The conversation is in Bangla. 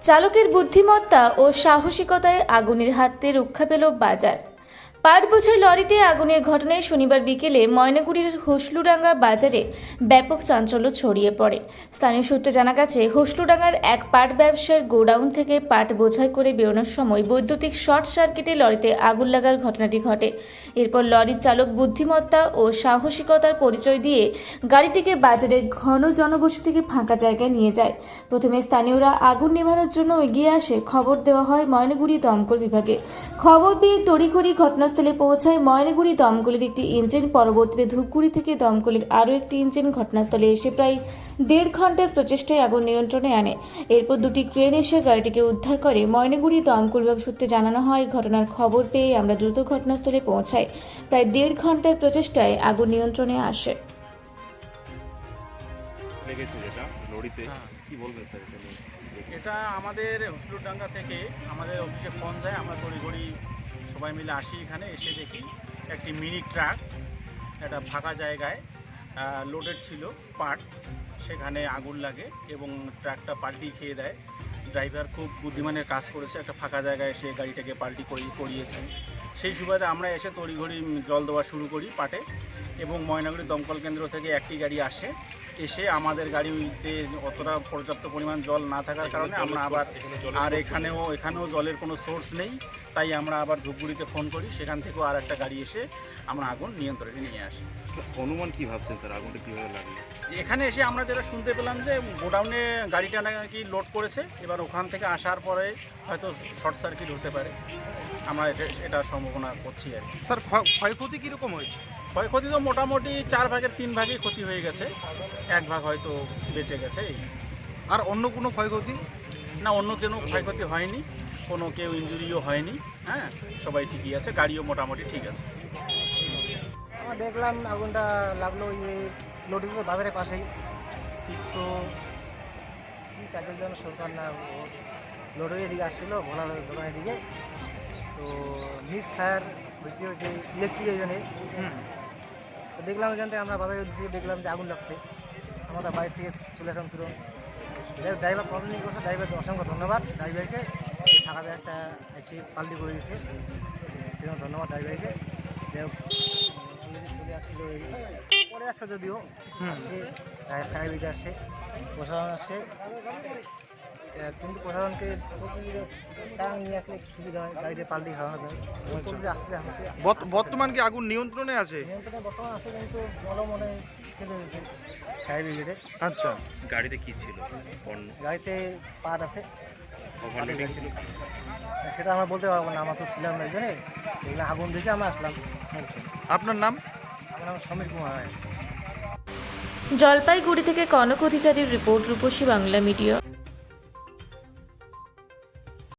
চালকের বুদ্ধিমত্তা ও সাহসিকতায় আগুনের হাত থেকে রক্ষা পেল বাজার। পাট বোঝাই লরিতে আগুনের ঘটনায় শনিবার বিকেলে ময়নাগুড়ির হোসলুডাঙ্গা বাজারে ব্যাপক চাঞ্চল্য ছড়িয়ে পড়ে। স্থানীয় সূত্রে জানা গেছে, হোসলুডাঙ্গার এক পাট ব্যবসায়ীর গোডাউন থেকে পাট বোঝাই করে বেরোনোর সময় বৈদ্যুতিক শর্ট সার্কিটে লরিতে আগুন লাগার ঘটনাটি ঘটে। এরপর লরির চালক বুদ্ধিমত্তা ও সাহসিকতার পরিচয় দিয়ে গাড়িটিকে বাজারের ঘন জনবসতি থেকে ফাঁকা জায়গায় নিয়ে যায়। প্রথমে স্থানীয়রা আগুন নেভানোর জন্য এগিয়ে আসে। খবর দেওয়া হয় ময়নাগুড়ি দমকল বিভাগে। খবর পেয়ে তড়িঘড়ি ঘটনাস্থলে পৌঁছায় ময়নাগুড়ি দমকলের একটি ইঞ্জিন। পরবর্তীতে ধূপগুড়ি থেকে দমকলের আরও একটি ইঞ্জিন ঘটনাস্থলে এসে প্রায় 1.5 ঘন্টার প্রচেষ্টায় আগুন নিয়ন্ত্রণে আনে। এরপর দুটি ক্রেন এসে গাড়িটিকে উদ্ধার করে। ময়নাগুড়ি দমকল বিভাগ সূত্রে জানানো হয়, ঘটনার খবর পেয়ে আমরা দ্রুত ঘটনাস্থলে পৌঁছাই। প্রায় 1.5 ঘন্টার প্রচেষ্টায় আগুন নিয়ন্ত্রণে আসে। এটা আমাদের হোসলুডাঙ্গা থেকে আমাদের অফিসে ফোন যায়, আমরা তড়িঘড়ি সবাই মিলে আসি। এখানে এসে দেখি একটি মিনি ট্রাক একটা ফাঁকা জায়গায় লোডেড ছিল পাট, সেখানে আগুন লাগে এবং ট্রাকটা পাল্টি খেয়ে দেয়। ড্রাইভার খুব বুদ্ধিমানের কাজ করেছে, একটা ফাঁকা জায়গায় এসে গাড়িটাকে পাল্টি করিয়েছে। সেই সুবাদে আমরা এসে তড়িঘড়ি জল দেওয়া শুরু করি পাটে, এবং ময়নাগুড়ি দমকল কেন্দ্র থেকে একটি গাড়ি আসে। এসে আমাদের গাড়িতে অতটা পর্যাপ্ত পরিমাণ জল না থাকার কারণে আমরা আবার এখানেও জলের কোনো সোর্স নেই, তাই আমরা আবার ধূপগুড়িতে ফোন করি। সেখান থেকেও আর একটা গাড়ি এসে আমরা আগুন নিয়ন্ত্রণে নিয়ে আসি। অনুমান কি ভাবছেন স্যার, আগুনটা কীভাবে লাগলো? এখানে এসে আমরা যেটা শুনতে পেলাম যে গোডাউনে গাড়িটা নাকি লোড করেছে, এবার ওখান থেকে আসার পরে হয়তো শর্ট সার্কিট হতে পারে। আমরা এটা সম্ভাবনা করছি আর কি। স্যার ক্ষয়ক্ষতি কীরকম হয়েছে? ক্ষয়ক্ষতি তো মোটামুটি 4 ভাগের 3 ভাগই ক্ষতি হয়ে গেছে, 1 ভাগ হয়তো বেঁচে গেছে। আর অন্য কোনো ক্ষয়ক্ষতি? না, অন্য কোনো ক্ষয়ক্ষতি হয়নি, কোনো কেউ ইনজুরিও হয়নি। হ্যাঁ, সবাই ঠিকই আছে, গাড়িও মোটামুটি ঠিক আছে। আমরা দেখলাম আগুনটা লাগলো লোডিং বাজারের পাশেই। ঠিক তো কি টাকার জন্য সরকার না লোডের এদিকে আসছিলো, ভোলার দোকানের দিকে, তো মিস ফায়ার হয়েছে ইলেকট্রিক জন্য। তো দেখলাম এখান থেকে আমরা বাজারের দিকে দেখলাম যে আগুন লাগছে। আমরা বাইরে থেকে চলে আসলাম তুরন্ত। ড্রাইভার প্রবলেম করছে, ড্রাইভারকে অসংখ্য ধন্যবাদ। ড্রাইভারকে থাকা যায় একটা এসে পাল্টি করে দিয়েছে, সেজন্য ধন্যবাদ ড্রাইভারকে। যাই হোক, চলে আসছিল, পরে আসছে যদিও আসছে, ফায়ার ব্রিগেড আসছে, প্রশাসন আসছে, কিন্তু প্রশাসনকে নিয়ে আসলে সুবিধা হয়, গাড়িতে পাল্টি খাওয়া যায়। আস্তে আস্তে বর্তমান কি আগুন নিয়ন্ত্রণে আছে? নিয়ন্ত্রণে বর্তমান আছে, কিন্তু বড় মনে চলে গেছে ফায়ার ব্রিগেডে। আচ্ছা, গাড়িতে কি ছিল? গাড়িতে পাট আছে, সেটা আমরা বলতে পারবো না, আমরা তো ছিলাম না এখানে। এখানে আগুন দেখে আমরা আসলাম। আপনার নাম? আমার নাম সমীর কুমার রায়। জলপাইগুড়ি থেকে কনক অধিকারীর রিপোর্ট, রূপসী বাংলা মিডিয়া।